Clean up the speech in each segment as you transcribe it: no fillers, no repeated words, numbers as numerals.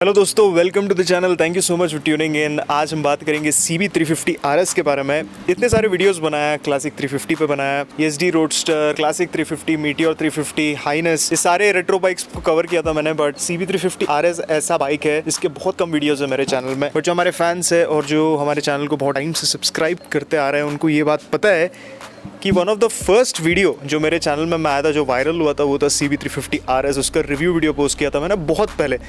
Hello दोस्तों, welcome to the channel. Thank you so much for tuning in. आज हम बात करेंगे CB350 RS के बारे में। इतने सारे वीडियोस बनाया, क्लासिक 350 पे बनाया, ESD roadster, classic 350, meteor 350, Highness, ये सारे रेट्रो बाइक्स को कवर किया था मैंने। बट CB350 RS ऐसा बाइक है जिसके बहुत कम वीडियोस है मेरे चैनल में। बट जो हमारे फैंस है और जो हमारे चैनल को बहुत टाइम से सब्सक्राइब करते आ रहे हैं, उनको ये बात पता है कि one of the first video जो मेरे चैनल में आया था, जो वायरल हुआ था, वो था CB350 RS। उसका रिव्यू वीडियो पोस्ट किया था मैंने बहुत पहले,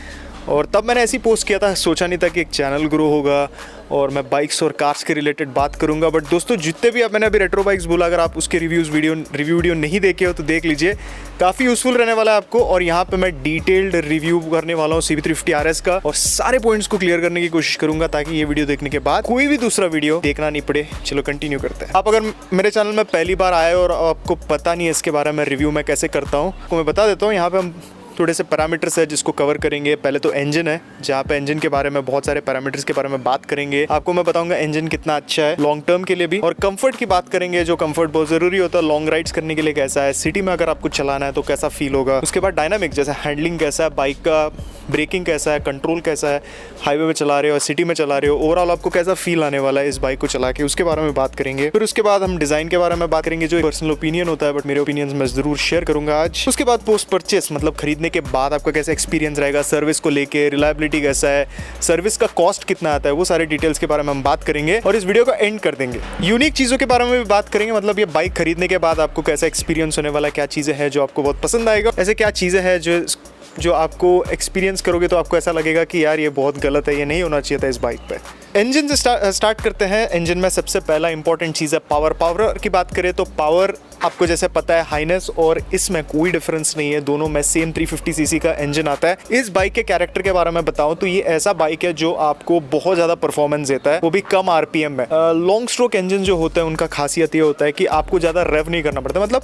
और तब मैंने ऐसे ही पोस्ट किया था। सोचा नहीं था कि एक चैनल ग्रो होगा और मैं बाइक्स और कार्स के रिलेटेड बात करूंगा। बट दोस्तों, जितने भी मैंने अभी रेट्रो बाइक्स बोला, अगर आप उसके रिव्यू वीडियो नहीं देखे हो तो देख लीजिए, काफ़ी यूजफुल रहने वाला है आपको। और यहाँ पे मैं डिटेल्ड रिव्यू करने वाला हूँ CB350 RS का, और सारे पॉइंट्स को क्लियर करने की कोशिश करूंगा ताकि ये वीडियो देखने के बाद कोई भी दूसरा वीडियो देखना नहीं पड़े। चलो कंटिन्यू करते हैं। आप अगर मेरे चैनल में पहली बार आए और आपको पता नहीं है इसके बारे में रिव्यू मैं कैसे करता हूँ, तो मैं बता देता हूँ। यहाँ पे हम थोड़े से पैरामीटर्स है जिसको कवर करेंगे। पहले तो इंजन है, जहाँ पे इंजन के बारे में बहुत सारे पैरामीटर्स के बारे में बात करेंगे। आपको मैं बताऊंगा इंजन कितना अच्छा है लॉन्ग टर्म के लिए भी, और कंफर्ट की बात करेंगे। जो कंफर्ट बहुत जरूरी होता है लॉन्ग राइड्स करने के लिए, कैसा है सिटी में अगर आपको चलाना है तो कैसा फील होगा। उसके बाद डायनामिक, जैसे हैंडलिंग कैसा है बाइक का, ब्रेकिंग कैसा है, कंट्रोल कैसा है, हाईवे में चला रहे हो, सिटी में चला रहे हो, ओवरऑल आपको कैसा फील आने वाला है इस बाइक को चला के, उसके बारे में बात करेंगे। फिर उसके बाद हम डिजाइन के बारे में बात करेंगे, जो पर्सनल ओपिनियन होता है, बट मेरे ओपिनियन मैं जरूर शेयर करूंगा आज। उसके बाद पोस्ट परचेस, मतलब खरीदने के बाद आपका कैसा एक्सपीरियंस रहेगा, सर्विस को लेके, रिलायबिलिटी कैसा है, सर्विस का कॉस्ट कितना आता है, वो सारे डिटेल्स के बारे में हम बात करेंगे। और इस वीडियो को एंड कर देंगे यूनिक चीज़ों के बारे में भी बात करेंगे, मतलब ये बाइक खरीदने के बाद आपको कैसा एक्सपीरियंस होने वाला है, क्या चीज़ें हैं जो आपको बहुत पसंद आएगा, ऐसे क्या चीज़ें हैं जो आपको एक्सपीरियंस करोगे तो आपको ऐसा लगेगा कि यार ये बहुत गलत है, ये नहीं होना चाहिए था इस बाइक पे। इंजन से स्टार्ट करते हैं। इंजन में सबसे पहला इंपॉर्टेंट चीज़ है पावर की बात करें तो पावर आपको जैसे पता है, हाइनेस और इसमें कोई डिफरेंस नहीं है, दोनों में सेम 350 सीसी का इंजन आता है। इस बाइक के कैरेक्टर के बारे में बताऊं तो ये ऐसा बाइक है जो आपको बहुत ज़्यादा परफॉर्मेंस देता है, वो भी कम RPM में। लॉन्ग स्ट्रोक इंजन जो होता है उनका खासियत ये होता है कि आपको ज़्यादा रेव नहीं करना पड़ता, मतलब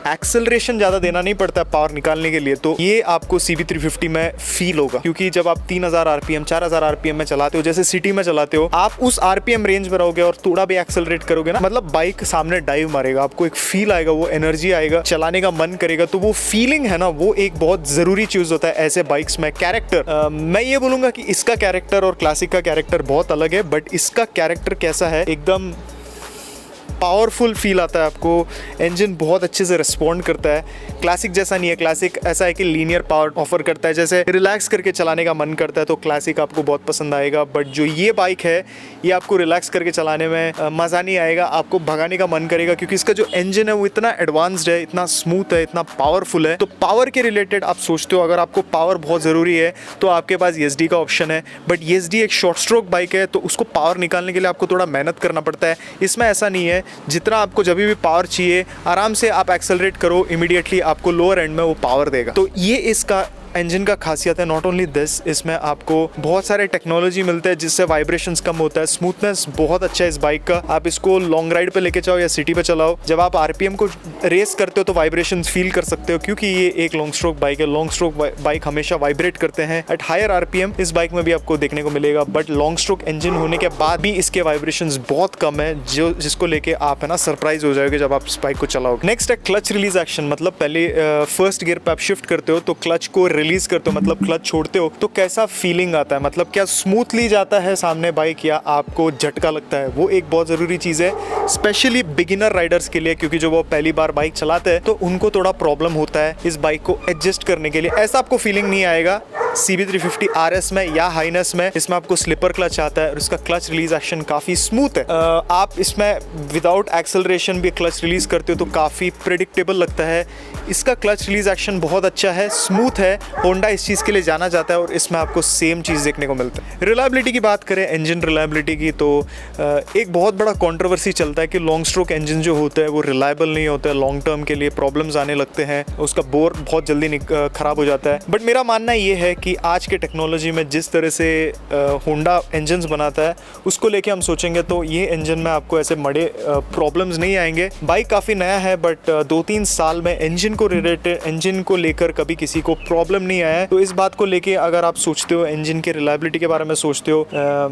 एक्सेलरेशन ज़्यादा देना नहीं पड़ता है पावर निकालने के लिए। तो ये आपको CB350 में फील होगा, क्योंकि जब आप 3000 RPM 4000 RPM में चलाते हो, जैसे सिटी में चलाते हो, आप उस RPM रेंज में रहोगे और थोड़ा भी एक्सेलरेट करोगे ना, मतलब बाइक सामने डाइव मारेगा, आपको एक फील आएगा, वो एनर्जी आएगा, चलाने का मन करेगा। तो वो फीलिंग है ना, वो एक बहुत ज़रूरी चीज़ होता है ऐसे बाइक्स में। कैरेक्टर, मैं ये बोलूँगा कि इसका कैरेक्टर और क्लासिक का कैरेक्टर बहुत अलग है, बट इसका कैरेक्टर कैसा है, एकदम पावरफुल फील आता है आपको। इंजन बहुत अच्छे से रिस्पॉन्ड करता है, क्लासिक जैसा नहीं है। क्लासिक ऐसा है कि लीनियर पावर ऑफर करता है, जैसे रिलैक्स करके चलाने का मन करता है तो क्लासिक आपको बहुत पसंद आएगा। बट जो ये बाइक है, ये आपको रिलैक्स करके चलाने में मज़ा नहीं आएगा, आपको भगाने का मन करेगा, क्योंकि इसका जो इंजन है वो इतना एडवांस्ड है, इतना स्मूथ है, इतना पावरफुल है। तो पावर के रिलेटेड आप सोचते हो, अगर आपको पावर बहुत ज़रूरी है तो आपके पास ESD का ऑप्शन है। बट ESD एक शॉर्ट स्ट्रोक बाइक है, तो उसको पावर निकालने के लिए आपको थोड़ा मेहनत करना पड़ता है। इसमें ऐसा नहीं है, जितना आपको जब भी पावर चाहिए आराम से आप एक्सेलरेट करो, इमीडिएटली आपको लोअर एंड में वो पावर देगा। तो ये इसका इंजन का खासियत है। नॉट ओनली दिस, इसमें आपको बहुत सारे टेक्नोलॉजी मिलते हैं जिससे वाइब्रेशंस कम होता है। स्मूथनेस बहुत अच्छा है इस बाइक का। आप इसको लॉन्ग राइड पे लेके जाओ या सिटी पे चलाओ, जब आप RPM को रेस करते हो तो वाइब्रेशंस फील कर सकते हो, क्योंकि ये एक लॉन्ग स्ट्रोक बाइक है। लॉन्ग स्ट्रोक बाइक हमेशा वाइब्रेट करते हैं एट हायर RPM, इस बाइक में भी आपको देखने को मिलेगा। बट लॉन्ग स्ट्रोक इंजन होने के बाद भी इसके वाइब्रेशंस बहुत कम है, जिसको लेके आप है ना सरप्राइज हो जाओगे जब आप इस बाइक को चलाओगे। नेक्स्ट है क्लच रिलीज एक्शन, मतलब पहले फर्स्ट गियर पे आप शिफ्ट करते हो तो क्लच को रिलीज करते हो, मतलब क्लच छोड़ते हो तो कैसा फीलिंग आता है, मतलब क्या स्मूथली जाता है सामने बाइक या आपको झटका लगता है। वो एक बहुत ज़रूरी चीज़ है, स्पेशली बिगिनर राइडर्स के लिए, क्योंकि जो वो पहली बार बाइक चलाते हैं तो उनको थोड़ा प्रॉब्लम होता है इस बाइक को एडजस्ट करने के लिए। ऐसा आपको फीलिंग नहीं आएगा CB350 RS में या हाइनेस में। इसमें आपको स्लिपर क्लच आता है और इसका क्लच रिलीज एक्शन काफ़ी स्मूथ है। आप इसमें विदाउट एक्सेलरेशन भी क्लच रिलीज करते हो तो काफ़ी प्रेडिक्टेबल लगता है। इसका क्लच रिलीज एक्शन बहुत अच्छा है, स्मूथ है। होंडा इस चीज़ के लिए जाना जाता है और इसमें आपको सेम चीज़ देखने को मिलता है। रिलायबिलिटी की बात करें, इंजन रिलायबिलिटी की, तो एक बहुत बड़ा कंट्रोवर्सी चलता है कि लॉन्ग स्ट्रोक इंजन जो होता है वो रिलायबल नहीं होता है, लॉन्ग टर्म के लिए प्रॉब्लम्स आने लगते हैं, उसका बोर बहुत जल्दी ख़राब हो जाता है। बट मेरा मानना ये है कि आज के टेक्नोलॉजी में जिस तरह से होंडा इंजन्स बनाता है उसको लेके हम सोचेंगे तो ये इंजन में आपको ऐसे बड़े प्रॉब्लम्स नहीं आएंगे। बाइक काफ़ी नया है, बट 2-3 साल में इंजन को लेकर कभी किसी को प्रॉब्लम नहीं आया है। तो इस बात को लेके अगर आप सोचते हो, इंजन के रिलायबिलिटी के बारे में सोचते हो,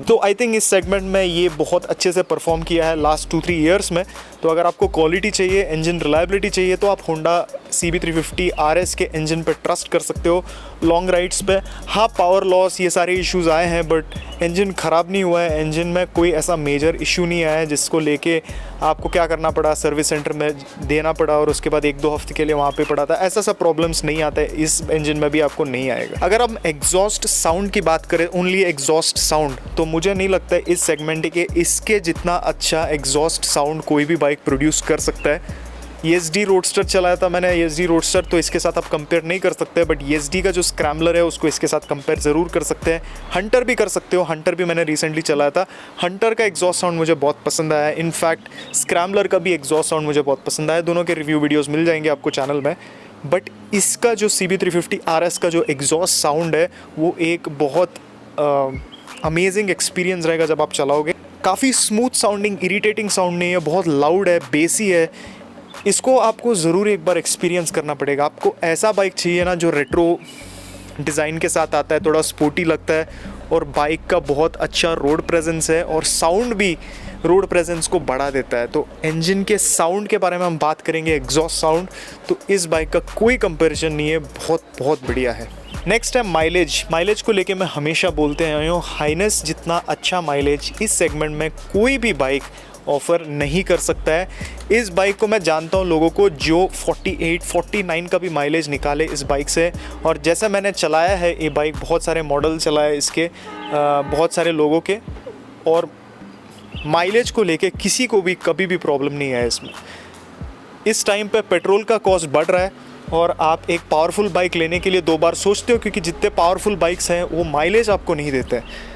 तो आई थिंक इस सेगमेंट में ये बहुत अच्छे से परफॉर्म किया है लास्ट 2-3 ईयर्स में। तो अगर आपको क्वालिटी चाहिए, इंजन रिलायबिलिटी चाहिए, तो आप होंडा CB350 RS के इंजन पे ट्रस्ट कर सकते हो लॉन्ग राइड्स पे। है। हाँ, पावर लॉस ये सारे इश्यूज़ आए हैं, बट इंजन ख़राब नहीं हुआ है। इंजन में कोई ऐसा मेजर इशू नहीं आया है जिसको लेके आपको क्या करना पड़ा, सर्विस सेंटर में देना पड़ा और उसके बाद 1-2 हफ्ते के लिए वहाँ पे पड़ा था। ऐसा सब प्रॉब्लम्स नहीं आता है, इस इंजन में भी आपको नहीं आएगा। अगर हम एग्जॉस्ट साउंड की बात करें, ओनली एग्जॉस्ट साउंड, तो मुझे नहीं लगता है इस सेगमेंट के इसके जितना अच्छा एग्जॉस्ट साउंड कोई भी बाइक प्रोड्यूस कर सकता है। ESD रोडस्टर चलाया था मैंने, ESD रोडस्टर, तो इसके साथ आप कंपेयर नहीं कर सकते, बट ESD का जो स्क्रैम्बलर है उसको इसके साथ कंपेयर ज़रूर कर सकते हैं। हंटर भी कर सकते हो, हंटर भी मैंने रिसेंटली चलाया था। हंटर का एग्जॉस्ट साउंड मुझे बहुत पसंद आया। इनफैक्ट स्क्रैम्बलर का भी एग्जॉस्ट साउंड मुझे बहुत पसंद आया। दोनों के रिव्यू वीडियोज़ मिल जाएंगे आपको चैनल में। बट इसका जो CB350 RS का जो एग्जॉस्ट साउंड है वो एक बहुत अमेजिंग एक्सपीरियंस रहेगा जब आप चलाओगे। काफ़ी स्मूथ साउंडिंग, इरिटेटिंग साउंड नहीं है, बहुत लाउड है, बेसी है। इसको आपको ज़रूर एक बार एक्सपीरियंस करना पड़ेगा। आपको ऐसा बाइक चाहिए ना जो रेट्रो डिज़ाइन के साथ आता है, थोड़ा स्पोर्टी लगता है और बाइक का बहुत अच्छा रोड प्रेजेंस है और साउंड भी रोड प्रेजेंस को बढ़ा देता है। तो इंजन के साउंड के बारे में हम बात करेंगे, एग्जॉस्ट साउंड, तो इस बाइक का कोई कंपैरिजन नहीं है, बहुत बहुत बढ़िया है। नेक्स्ट है माइलेज। माइलेज को लेके मैं हमेशा बोलते आया हूँ, हाइनेस जितना अच्छा माइलेज इस सेगमेंट में कोई भी बाइक ऑफ़र नहीं कर सकता है। इस बाइक को मैं जानता हूँ लोगों को जो 48-49 का भी माइलेज निकाले इस बाइक से। और जैसा मैंने चलाया है ये बाइक, बहुत सारे मॉडल चलाए इसके, बहुत सारे लोगों के, और माइलेज को लेके किसी को भी कभी भी प्रॉब्लम नहीं है इसमें। इस टाइम पे पेट्रोल का कॉस्ट बढ़ रहा है और आप एक पावरफुल बाइक लेने के लिए 2 बार सोचते हो, क्योंकि जितने पावरफुल बाइक्स हैं वो माइलेज आपको नहीं देते हैं।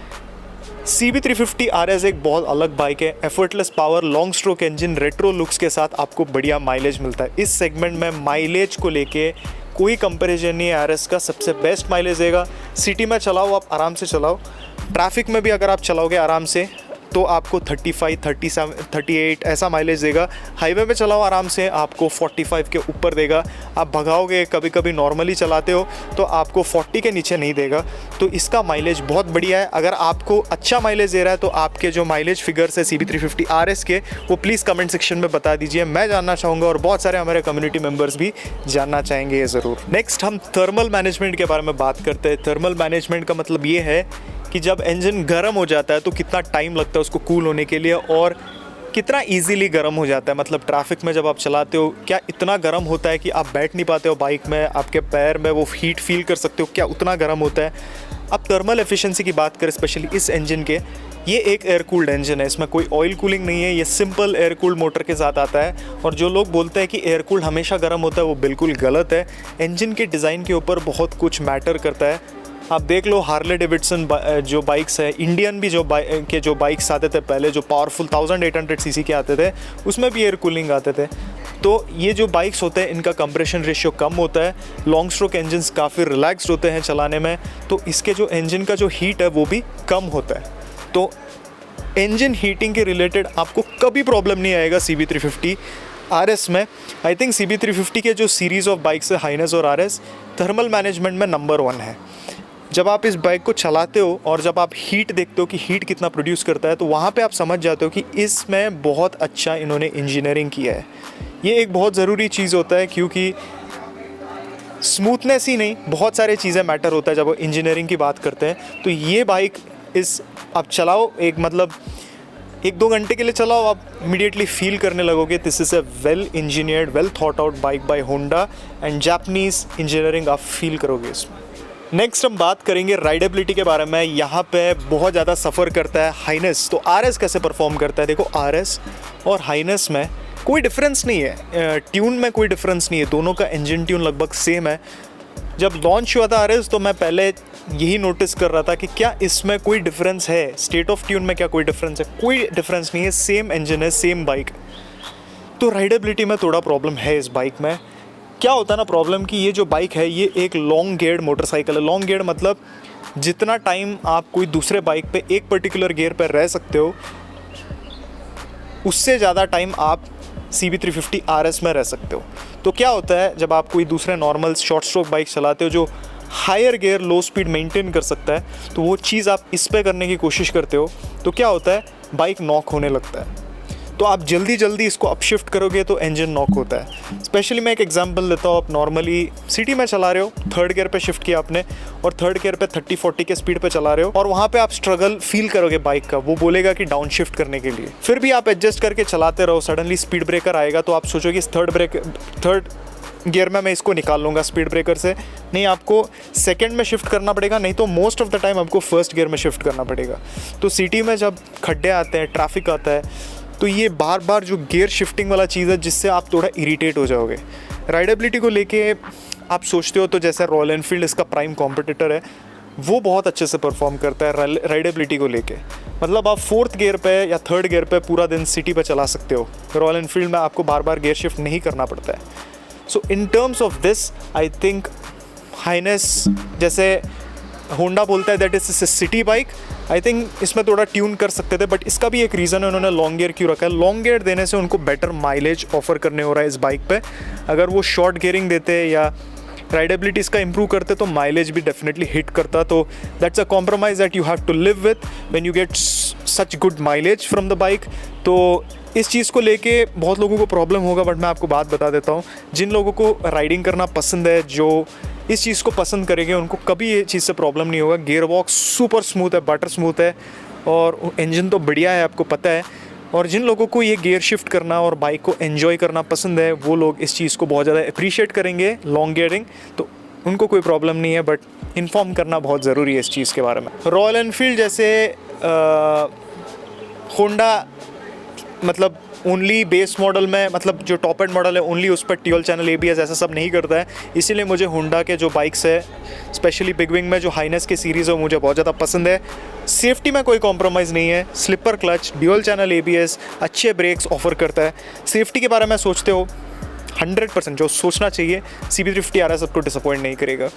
CB350 RS एक बहुत अलग बाइक है। Effortless power, long stroke engine, retro looks के साथ आपको बढ़िया माइलेज मिलता है। इस सेगमेंट में माइलेज को लेके कोई कंपैरिजन नहीं है। RS का सबसे बेस्ट माइलेज देगा। सिटी में चलाओ, आप आराम से चलाओ। ट्रैफिक में भी अगर आप चलाओगे आराम से तो आपको 35, 37, 38 ऐसा माइलेज देगा। हाईवे पे चलाओ आराम से, आपको 45 के ऊपर देगा। आप भगाओगे, कभी कभी नॉर्मली चलाते हो तो आपको 40 के नीचे नहीं देगा। तो इसका माइलेज बहुत बढ़िया है। अगर आपको अच्छा माइलेज दे रहा है तो आपके जो माइलेज फिगर्स है CB350 RS के, वो प्लीज़ कमेंट सेक्शन में बता दीजिए। मैं जानना चाहूँगा और बहुत सारे हमारे कम्युनिटी मेम्बर्स भी जानना चाहेंगे ये ज़रूर। नेक्स्ट हम थर्मल मैनेजमेंट के बारे में बात करते हैं। थर्मल मैनेजमेंट का मतलब ये है कि जब इंजन गर्म हो जाता है तो कितना टाइम लगता है उसको कूल होने के लिए और कितना इजीली गर्म हो जाता है। मतलब ट्रैफिक में जब आप चलाते हो, क्या इतना गर्म होता है कि आप बैठ नहीं पाते हो बाइक में, आपके पैर में वो हीट फील कर सकते हो, क्या उतना गर्म होता है। अब थर्मल एफिशिएंसी की बात करें स्पेशली इस इंजन के, ये एक एयर कूल्ड इंजन है, इसमें कोई ऑयल कूलिंग नहीं है, ये सिंपल एयर कूल्ड मोटर के साथ आता है। और जो लोग बोलते हैं कि एयर कूल्ड हमेशा गर्म होता है, वो बिल्कुल गलत है। इंजन के डिज़ाइन के ऊपर बहुत कुछ मैटर करता है। आप देख लो हार्ले डेविडसन जो बाइक्स है, इंडियन भी जो बाइक्स आते थे पहले, जो पावरफुल 1800 सीसी के आते थे, उसमें भी एयर कूलिंग आते थे। तो ये जो बाइक्स होते हैं इनका कंप्रेशन रेशियो कम होता है, लॉन्ग स्ट्रोक इंजन्स काफ़ी रिलैक्स्ड होते हैं चलाने में, तो इसके जो इंजन का जो हीट है वो भी कम होता है। तो इंजन हीटिंग के रिलेटेड आपको कभी प्रॉब्लम नहीं आएगा CB350 RS में। आई थिंक CB350 के जो सीरीज़ ऑफ बाइक्स है, हाइनेस और RS, थर्मल मैनेजमेंट में नंबर 1 है। जब आप इस बाइक को चलाते हो और जब आप हीट देखते हो कि हीट कितना प्रोड्यूस करता है, तो वहाँ पे आप समझ जाते हो कि इसमें बहुत अच्छा इन्होंने इंजीनियरिंग किया है। ये एक बहुत ज़रूरी चीज़ होता है, क्योंकि स्मूथनेस ही नहीं, बहुत सारे चीज़ें मैटर होता है जब वो इंजीनियरिंग की बात करते हैं। तो ये बाइक आप चलाओ, एक मतलब 1-2 घंटे के लिए चलाओ, आप इमीडिएटली फील करने लगोगे this is a well engineered, well thought out bike by Honda, and Japanese engineering आप फील करोगे इसमें। नेक्स्ट हम बात करेंगे राइडेबिलिटी के बारे में। यहाँ पे बहुत ज़्यादा सफ़र करता है हाइनेस। तो RS कैसे परफॉर्म करता है, देखो RS और हाइनेस में कोई डिफरेंस नहीं है, ट्यून में कोई डिफरेंस नहीं है, दोनों का इंजन ट्यून लगभग सेम है। जब लॉन्च हुआ था RS तो मैं पहले यही नोटिस कर रहा था कि क्या इसमें कोई डिफरेंस है, स्टेट ऑफ ट्यून में क्या कोई डिफरेंस है, कोई डिफरेंस नहीं है, सेम इंजन है, सेम बाइक। तो राइडेबिलिटी में थोड़ा प्रॉब्लम है इस बाइक में। क्या होता है ना प्रॉब्लम, कि ये जो बाइक है ये एक लॉन्ग गियर्ड मोटरसाइकिल है। लॉन्ग गियर्ड मतलब जितना टाइम आप कोई दूसरे बाइक पे एक पर्टिकुलर गियर पर रह सकते हो, उससे ज़्यादा टाइम आप CB350 RS में रह सकते हो। तो क्या होता है, जब आप कोई दूसरे नॉर्मल शॉर्ट स्ट्रोक बाइक चलाते हो जो higher gear low speed maintain कर सकता है, तो वो चीज़ आप इस पे करने की कोशिश करते हो, तो क्या होता है, बाइक नॉक होने लगता है। तो आप जल्दी जल्दी इसको अपशिफ्ट करोगे तो इंजन नॉक होता है। स्पेशली मैं एक एग्जांपल देता हूँ, आप नॉर्मली सिटी में चला रहे हो, थर्ड गियर पे शिफ्ट किया आपने और थर्ड गियर पे 30-40 के स्पीड पे चला रहे हो और वहाँ पे आप स्ट्रगल फील करोगे बाइक का, वो बोलेगा कि डाउन शिफ्ट करने के लिए, फिर भी आप एडजस्ट करके चलाते रहो, सडनली स्पीड ब्रेकर आएगा तो आप सोचोगे इस थर्ड गियर में मैं इसको निकाल लूँगा स्पीड ब्रेकर से। नहीं, आपको सेकंड में शिफ्ट करना पड़ेगा, नहीं तो मोस्ट ऑफ द टाइम आपको फर्स्ट गियर में शिफ्ट करना पड़ेगा। तो सिटी में जब खड्डे आते हैं, ट्रैफिक आता है, तो ये बार बार जो गियर शिफ्टिंग वाला चीज़ है जिससे आप थोड़ा इरिटेट हो जाओगे। राइडेबिलिटी को लेके आप सोचते हो तो जैसे रॉयल एनफील्ड इसका प्राइम कॉम्पिटिटर है, वो बहुत अच्छे से परफॉर्म करता है राइडेबिलिटी को लेके। मतलब आप फोर्थ गियर पे या थर्ड गियर पे पूरा दिन सिटी पे चला सकते हो, रॉयल एनफील्ड में आपको बार बार गियर शिफ्ट नहीं करना पड़ता है। So in terms of this I think highness, जैसे होंडा बोलता है that is city bike, I think इसमें थोड़ा ट्यून कर सकते थे, बट इसका भी एक रीज़न है उन्होंने लॉन्ग गियर क्यों रखा है। लॉन्ग गियर देने से उनको बेटर माइलेज ऑफर करने हो रहा है इस बाइक पे। अगर वो शॉर्ट गियरिंग देते या राइडेबिलिटी इसका इंप्रूव करते तो माइलेज भी डेफिनेटली हिट करता। तो that's a compromise that you have to live with when you get such good mileage from the bike. तो इस चीज़ को लेके बहुत लोगों को प्रॉब्लम होगा, बट मैं आपको बात बता देता हूँ, जिन लोगों को राइडिंग करना पसंद है, जो इस चीज़ को पसंद करेंगे, उनको कभी ये चीज़ से प्रॉब्लम नहीं होगा। गियर बॉक्स सुपर स्मूथ है, बटर स्मूथ है और इंजन तो बढ़िया है, आपको पता है। और जिन लोगों को ये गियर शिफ्ट करना और बाइक को एंजॉय करना पसंद है, वो लोग इस चीज़ को बहुत ज़्यादा अप्रिशिएट करेंगे, लॉन्ग गियरिंग, तो उनको कोई प्रॉब्लम नहीं है। बट इन्फॉर्म करना बहुत ज़रूरी है इस चीज़ के बारे में। रॉयल एनफील्ड जैसे होंडा मतलब ओनली बेस मॉडल में, मतलब जो टॉप एंड मॉडल है ओनली उस पर ड्यूल चैनल ABS ऐसा सब नहीं करता है। इसीलिए मुझे होंडा के जो बाइक्स है, स्पेशली बिग विंग में जो हाइनेस की सीरीज़ है, मुझे बहुत ज़्यादा पसंद है। सेफ्टी में कोई कॉम्प्रोमाइज़ नहीं है, slipper clutch, dual channel ABS, अच्छे ब्रेक्स ऑफर करता है। सेफ्टी के बारे में सोचते हो 100% जो सोचना चाहिए, CB350 RS आपको डिसअपॉइंट नहीं करेगा।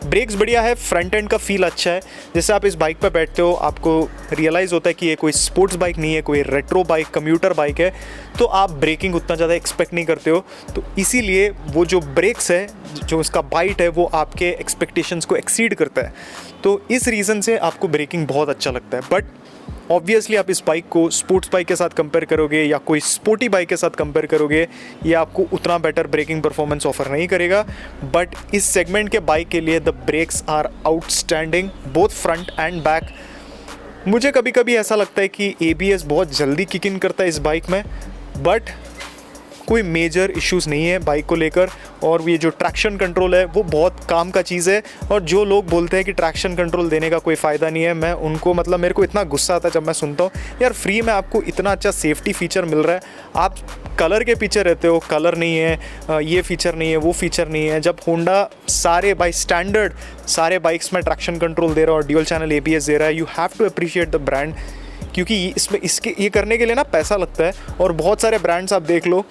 ब्रेक्स बढ़िया है, फ्रंट एंड का फील अच्छा है। जैसे आप इस बाइक पर बैठते हो आपको रियलाइज़ होता है कि ये कोई स्पोर्ट्स बाइक नहीं है, कोई रेट्रो बाइक, कम्यूटर बाइक है, तो आप ब्रेकिंग उतना ज़्यादा एक्सपेक्ट नहीं करते हो। तो इसीलिए वो जो ब्रेक्स है, जो उसका बाइट है, वो आपके एक्सपेक्टेशंस को एक्सीड करता है। तो इस रीज़न से आपको ब्रेकिंग बहुत अच्छा लगता है। बट ऑब्वियसली आप इस बाइक को स्पोर्ट्स बाइक के साथ कंपेयर करोगे या कोई स्पोर्टी बाइक के साथ कंपेयर करोगे, ये आपको उतना बेटर ब्रेकिंग परफॉर्मेंस ऑफर नहीं करेगा। बट इस सेगमेंट के बाइक के लिए the brakes are outstanding, both front and back. मुझे कभी कभी ऐसा लगता है कि ABS बहुत जल्दी किक इन करता है इस बाइक में, बट कोई मेजर इश्यूज़ नहीं है बाइक को लेकर। और ये जो ट्रैक्शन कंट्रोल है वो बहुत काम का चीज़ है। और जो लोग बोलते हैं कि ट्रैक्शन कंट्रोल देने का कोई फ़ायदा नहीं है, मैं उनको मतलब मेरे को इतना गुस्सा आता है जब मैं सुनता हूँ यार फ्री में आपको इतना अच्छा सेफ्टी फीचर मिल रहा है, आप कलर के पीछे रहते हो, कलर नहीं है, ये फीचर नहीं है, वो फीचर नहीं है। जब होंडा सारे बाई स्टैंडर्ड सारे बाइक्स में ट्रैक्शन कंट्रोल दे रहा है और ड्यूल चैनल ABS दे रहा है, you have to appreciate the brand, क्योंकि इसमें ये करने के लिए ना पैसा लगता है। और बहुत सारे ब्रांड्स आप देख लो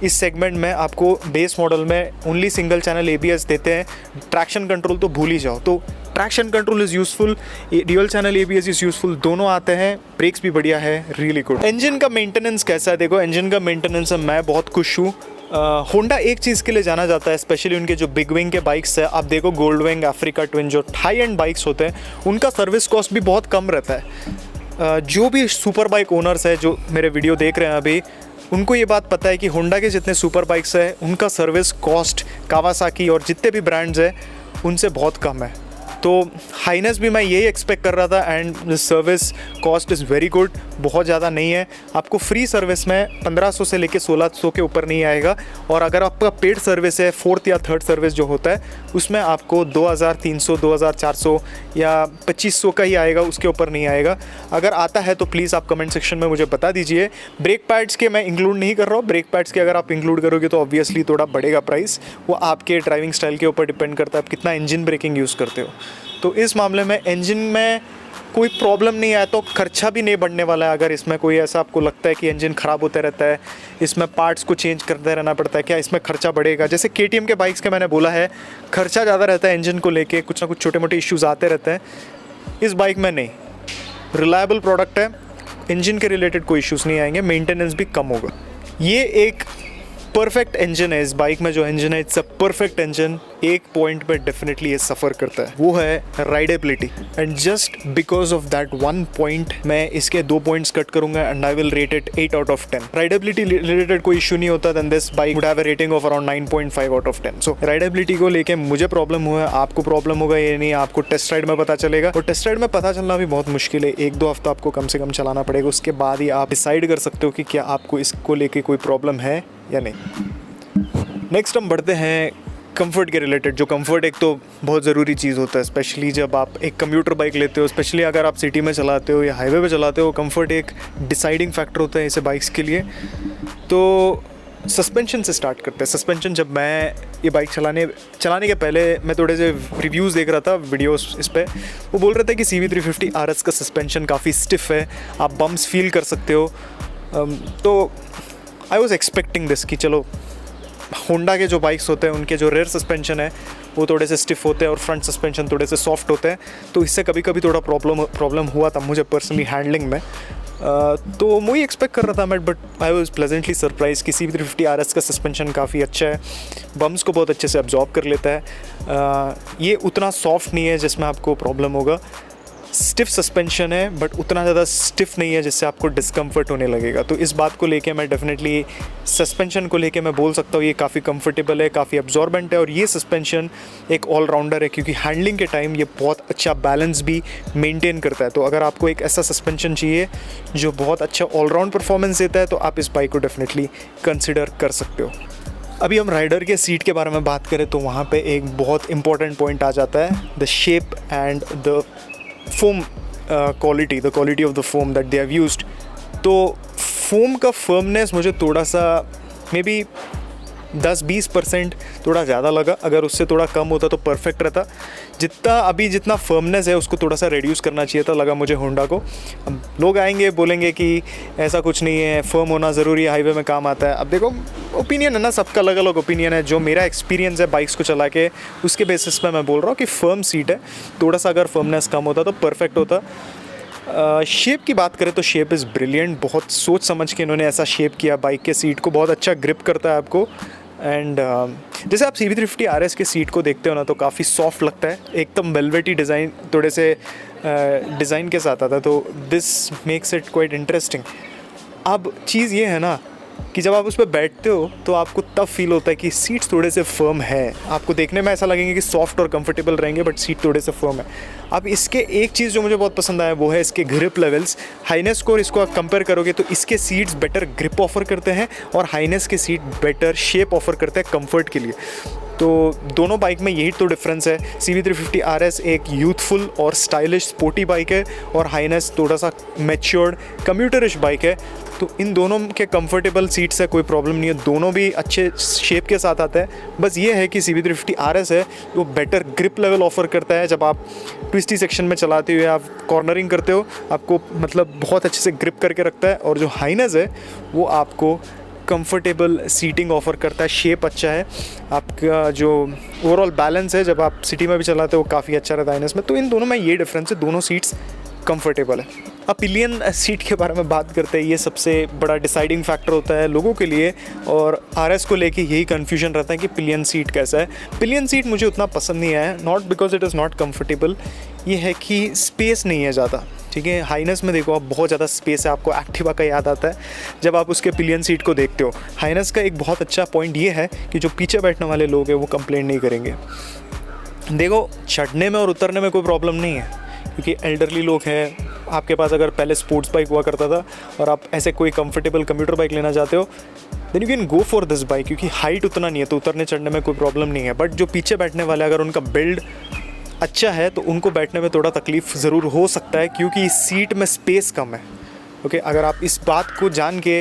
इस सेगमेंट में आपको बेस मॉडल में ओनली सिंगल चैनल ABS देते हैं, ट्रैक्शन कंट्रोल तो भूल ही जाओ। तो traction control is useful, dual channel ABS is useful, दोनों आते हैं, ब्रेक्स भी बढ़िया है, रियली गुड। इंजन का मेंटेनेंस कैसा है? देखो इंजन का मेंटेनेंस है, मैं बहुत खुश हूँ। होंडा एक चीज़ के लिए जाना जाता है, स्पेशली उनके जो बिग विंग के बाइक्स है, आप देखो गोल्ड विंग, अफ्रीका ट्विन, जो हाई एंड बाइक्स होते हैं, उनका सर्विस कॉस्ट भी बहुत कम रहता है। जो भी सुपर बाइक ओनर्स है जो मेरे वीडियो देख रहे हैं अभी, उनको ये बात पता है कि होंडा के जितने सुपर बाइक्स हैं उनका सर्विस कॉस्ट कावासाकी और जितने भी ब्रांड्स हैं उनसे बहुत कम है। तो हाइनेस भी मैं यही एक्सपेक्ट कर रहा था and service cost is very good, बहुत ज़्यादा नहीं है। आपको फ्री सर्विस में 1500 से लेके 1600 के ऊपर नहीं आएगा, और अगर आपका पेड सर्विस है, फोर्थ या थर्ड सर्विस जो होता है, उसमें आपको 2300, 2400 या 2500 का ही आएगा, उसके ऊपर नहीं आएगा। अगर आता है तो प्लीज़ आप कमेंट सेक्शन में मुझे बता दीजिए। ब्रेक पैड्स के मैं इंक्लूड नहीं कर रहा हूँ, ब्रेक पैड्स के अगर आप इंक्लूड करोगे तो ऑब्वियसली थोड़ा बढ़ेगा प्राइस, वो आपके ड्राइविंग स्टाइल के ऊपर डिपेंड करता है आप कितना इंजन ब्रेकिंग यूज़ करते हो। तो इस मामले में इंजन में कोई प्रॉब्लम नहीं आया तो खर्चा भी नहीं बढ़ने वाला है। अगर इसमें कोई ऐसा आपको लगता है कि इंजन ख़राब होता रहता है, इसमें पार्ट्स को चेंज करते रहना पड़ता है, क्या इसमें खर्चा बढ़ेगा? जैसे KTM के बाइक्स के मैंने बोला है, खर्चा ज़्यादा रहता है इंजन को लेके, कुछ ना कुछ छोटे मोटे इश्यूज़ आते रहते हैं। इस बाइक में नहीं, रिलायबल प्रोडक्ट है, इंजन के रिलेटेड कोई इश्यूज़ नहीं आएंगे, मेंटेनेंस भी कम होगा। ये एक परफेक्ट इंजन है इस बाइक में, जो इंजन है इट्स अ परफेक्ट इंजन, एक पॉइंट पे डेफिनेटली ये सफ़र करता है, वो है rideability. And just because of that one point मैं इसके 2 पॉइंट्स कट करूंगा and I will rate it 8 out of 10। Rideability related कोई इशू नहीं होता, then this bike would have a rating of around 9.5 out of 10। So rideability को लेके मुझे problem हुआ है, आपको प्रॉब्लम होगा ये नहीं, आपको टेस्ट राइड में पता चलेगा। और टेस्ट राइड में पता चलना भी बहुत मुश्किल है, 1-2 हफ्ता आपको कम से कम चलाना पड़ेगा, उसके बाद ही आप डिसाइड कर सकते हो कि क्या आपको इसको लेके कोई प्रॉब्लम है या नहीं। नेक्स्ट हम बढ़ते हैं कंफर्ट के रिलेटेड। जो कंफर्ट एक तो बहुत ज़रूरी चीज़ होता है, स्पेशली जब आप एक कम्यूटर बाइक लेते हो, स्पेशली अगर आप सिटी में चलाते हो या हाईवे पे चलाते हो, कंफर्ट एक डिसाइडिंग फैक्टर होता है ऐसे बाइक्स के लिए। तो सस्पेंशन से स्टार्ट करते हैं। सस्पेंशन, जब मैं ये बाइक चलाने के पहले मैं थोड़े से रिव्यूज़ देख रहा था, वीडियोस इस पे, वो बोल रहे थे कि CB350 RS का सस्पेंशन काफ़ी स्टिफ है, आप बम्प्स फील कर सकते हो। तो आई वॉज एक्सपेक्टिंग दिस कि चलो होंडा के जो बाइक्स होते हैं उनके जो रेयर सस्पेंशन है वो थोड़े से स्टिफ होते हैं और फ्रंट सस्पेंशन थोड़े से सॉफ्ट होते हैं, तो इससे कभी कभी थोड़ा प्रॉब्लम हुआ था मुझे पर्सनली हैंडलिंग में। तो मैं एक्सपेक्ट कर रहा था मैं, but I was pleasantly surprise कि CB350 RS का सस्पेंशन काफ़ी अच्छा है, बम्स को बहुत अच्छे से अब्जॉर्ब कर लेता है। ये उतना सॉफ्ट नहीं है जिसमें आपको प्रॉब्लम होगा, स्टिफ सस्पेंशन है बट उतना ज़्यादा स्टिफ नहीं है जिससे आपको डिस्कम्फर्ट होने लगेगा। तो इस बात को लेके मैं डेफिनेटली सस्पेंशन को लेके मैं बोल सकता हूँ ये काफ़ी कंफर्टेबल है, काफ़ी अब्जॉर्बेंट है, और ये सस्पेंशन एक ऑलराउंडर है क्योंकि हैंडलिंग के टाइम ये बहुत अच्छा बैलेंस भी मेंटेन करता है। तो अगर आपको एक ऐसा सस्पेंशन चाहिए जो बहुत अच्छा ऑलराउंड परफॉर्मेंस देता है तो आप इस बाइक को डेफिनेटली कंसिडर कर सकते हो। अभी हम राइडर के सीट के बारे में बात करें तो वहाँ पे एक बहुत इंपॉर्टेंट पॉइंट आ जाता है, the shape and the foam quality, the quality of the foam that they have used. तो फोम का फर्मनेस मुझे थोड़ा सा मे बी 10-20% थोड़ा ज़्यादा लगा, अगर उससे थोड़ा कम होता तो परफेक्ट रहता। जितना फर्मनेस है उसको थोड़ा सा रिड्यूस करना चाहिए था, लगा मुझे होंडा को। अब लोग आएंगे बोलेंगे कि ऐसा कुछ नहीं है, फर्म होना ज़रूरी है, हाईवे में काम आता है। अब देखो ओपिनियन है ना, सबका अलग अलग ओपिनियन है। जो मेरा एक्सपीरियंस है बाइक्स को चला के, उसके बेसिस पे मैं बोल रहा हूँ कि फर्म सीट है, थोड़ा सा अगर फर्मनेस कम होता तो परफेक्ट होता। शेप की बात करें तो शेप इज़ ब्रिलियंट, बहुत सोच समझ के इन्होंने ऐसा शेप किया बाइक के सीट को, बहुत अच्छा ग्रिप करता है आपको। एंड जैसे आप CB350 RS के सीट को देखते हो ना तो काफ़ी सॉफ्ट लगता है, एकदम वेलवेटी डिज़ाइन थोड़े से डिज़ाइन के साथ आता है, तो this makes it quite interesting. अब चीज़ ये है ना कि जब आप उस पर बैठते हो तो आपको तब फील होता है कि सीट्स थोड़े से फर्म है, आपको देखने में ऐसा लगेंगे कि सॉफ्ट और कंफर्टेबल रहेंगे बट सीट थोड़े से फर्म है। अब इसके एक चीज़ जो मुझे बहुत पसंद आया वो है इसके ग्रिप लेवल्स। हाईनेस को इसको आप कंपेयर करोगे तो इसके सीट्स बेटर ग्रिप ऑफर करते हैं और हाईनेस के सीट बेटर शेप ऑफर करते हैं कंफर्ट के लिए। तो दोनों बाइक में यही तो डिफरेंस है। CB350 RS एक यूथफुल और स्टाइलिश स्पोर्टी बाइक है और हाईनेस थोड़ा सा मैच्योर्ड कम्यूटरिश बाइक है। तो इन दोनों के कंफर्टेबल सीट्स है, कोई प्रॉब्लम नहीं है, दोनों भी अच्छे शेप के साथ आता है। बस ये है कि CB350 RS है वो बेटर ग्रिप लेवल ऑफर करता है। जब आप ट्विस्टी सेक्शन में चलाते हुए आप कॉर्नरिंग करते हो, आपको मतलब बहुत अच्छे से ग्रिप करके रखता है। और जो हाईनेस है वो आपको कंफर्टेबल सीटिंग ऑफर करता है, शेप अच्छा है, आपका जो ओवरऑल बैलेंस है जब आप सिटी में भी चलाते हो काफ़ी अच्छा रहता है हाईनेस में। तो इन दोनों में ये डिफरेंस है, दोनों सीट्स कंफर्टेबल है। अब पिलियन सीट के बारे में बात करते हैं, ये सबसे बड़ा डिसाइडिंग फैक्टर होता है लोगों के लिए, और RS को लेके यही कन्फ्यूजन रहता है कि पिलियन सीट कैसा है। पिलियन सीट मुझे उतना पसंद नहीं आया, not because it is not comfortable, ये है कि स्पेस नहीं है ज़्यादा, ठीक है। हाईनेस में देखो आप बहुत ज़्यादा स्पेस है, आपको एक्टिवा का याद आता है जब आप उसके पिलियन सीट को देखते हो। हाईनेस का एक बहुत अच्छा पॉइंट ये है कि जो पीछे बैठने वाले लोग हैं वो कंप्लेंट नहीं करेंगे। देखो चढ़ने में और उतरने में कोई प्रॉब्लम नहीं है क्योंकि एल्डरली लोग हैं, आपके पास अगर पहले स्पोर्ट्स बाइक हुआ करता था और आप ऐसे कोई कंफर्टेबल कम्यूटर बाइक लेना चाहते हो then you can go for this bike, क्योंकि हाइट उतना नहीं है तो उतरने चढ़ने में कोई प्रॉब्लम नहीं है। बट जो पीछे बैठने वाले अगर उनका बिल्ड अच्छा है तो उनको बैठने में थोड़ा तकलीफ़ ज़रूर हो सकता है क्योंकि इस सीट में स्पेस कम है। ओके, अगर आप इस बात को जान के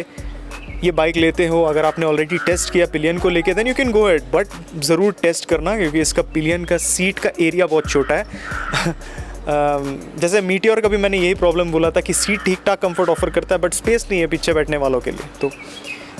ये बाइक लेते हो, अगर आपने ऑलरेडी टेस्ट किया पिलियन को लेके then you can go at, but ज़रूर टेस्ट करना क्योंकि इसका पिलियन का सीट का एरिया बहुत छोटा है। जैसे मीटियोर का भी मैंने यही प्रॉब्लम बोला था कि सीट ठीक ठाक कंफर्ट ऑफर करता है बट स्पेस नहीं है पीछे बैठने वालों के लिए। तो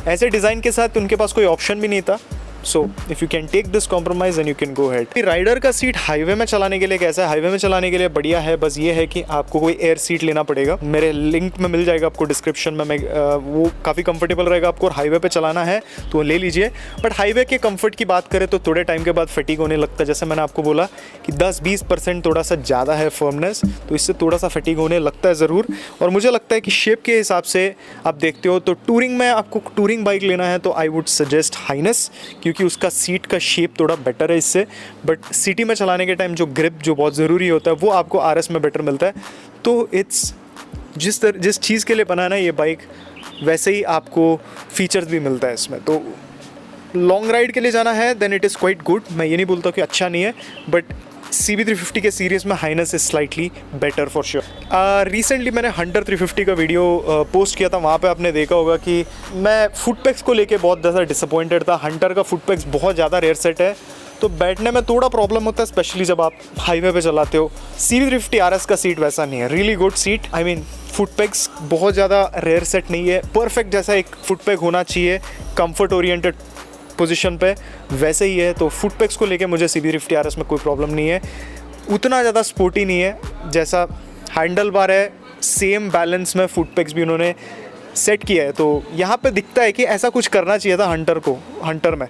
ऐसे डिज़ाइन के साथ उनके पास कोई ऑप्शन भी नहीं था so if you can take this compromise and you can go head. Rider का सीट हाईवे में चलाने के लिए कैसा है? हाईवे में चलाने के लिए बढ़िया है, बस ये है कि आपको कोई एयर सीट लेना पड़ेगा। मेरे लिंक में मिल जाएगा आपको डिस्क्रिप्शन में, मैं वो काफ़ी कंफर्टेबल रहेगा आपको, और हाईवे पे चलाना है तो ले लीजिए। बट हाईवे के कंफर्ट की बात करें तो थोड़े टाइम के बाद फटीग होने लगता है। जैसे मैंने आपको बोला कि 10-20% थोड़ा सा ज़्यादा है फर्मनेस, तो इससे थोड़ा सा फटीग होने लगता है ज़रूर। और मुझे लगता है कि शेप के हिसाब से आप देखते हो तो टूरिंग में आपको टूरिंग बाइक लेना है तो आई वुड सजेस्ट हाइनेस, क्योंकि उसका सीट का शेप थोड़ा बेटर है इससे। बट सिटी में चलाने के टाइम जो ग्रिप जो बहुत ज़रूरी होता है वो आपको RS में बेटर मिलता है। तो इट्स जिस चीज़ के लिए बनाना है ये बाइक, वैसे ही आपको फीचर्स भी मिलता है इसमें। तो लॉन्ग राइड के लिए जाना है then it is quite good. मैं ये नहीं बोलता कि अच्छा नहीं है, बट CB350 के सीरीज़ में Highness is slightly better for sure. Recently मैंने हंटर 350 का वीडियो पोस्ट किया था, वहाँ पे आपने देखा होगा कि मैं फुटपैक्स को लेके बहुत ज़्यादा डिसअपॉइंटेड था। हंटर का फुटपैक्स बहुत ज़्यादा रेयर सेट है, तो बैठने में थोड़ा प्रॉब्लम होता है, स्पेशली जब आप हाईवे पे चलाते हो। CB350 RS का सीट वैसा नहीं है, really good seat. I mean फुटपैक्स बहुत ज़्यादा रेयर सेट नहीं है, परफेक्ट जैसा एक फुटपैक होना चाहिए कंफर्ट ओरिएंटेड पोजीशन पे, वैसे ही है। तो फुटपैक्स को लेके मुझे CB350 RS में कोई प्रॉब्लम नहीं है। उतना ज़्यादा स्पोर्टी नहीं है, जैसा हैंडल बार है सेम बैलेंस में फुटपैक्स भी उन्होंने सेट किया है। तो यहाँ पे दिखता है कि ऐसा कुछ करना चाहिए था हंटर में।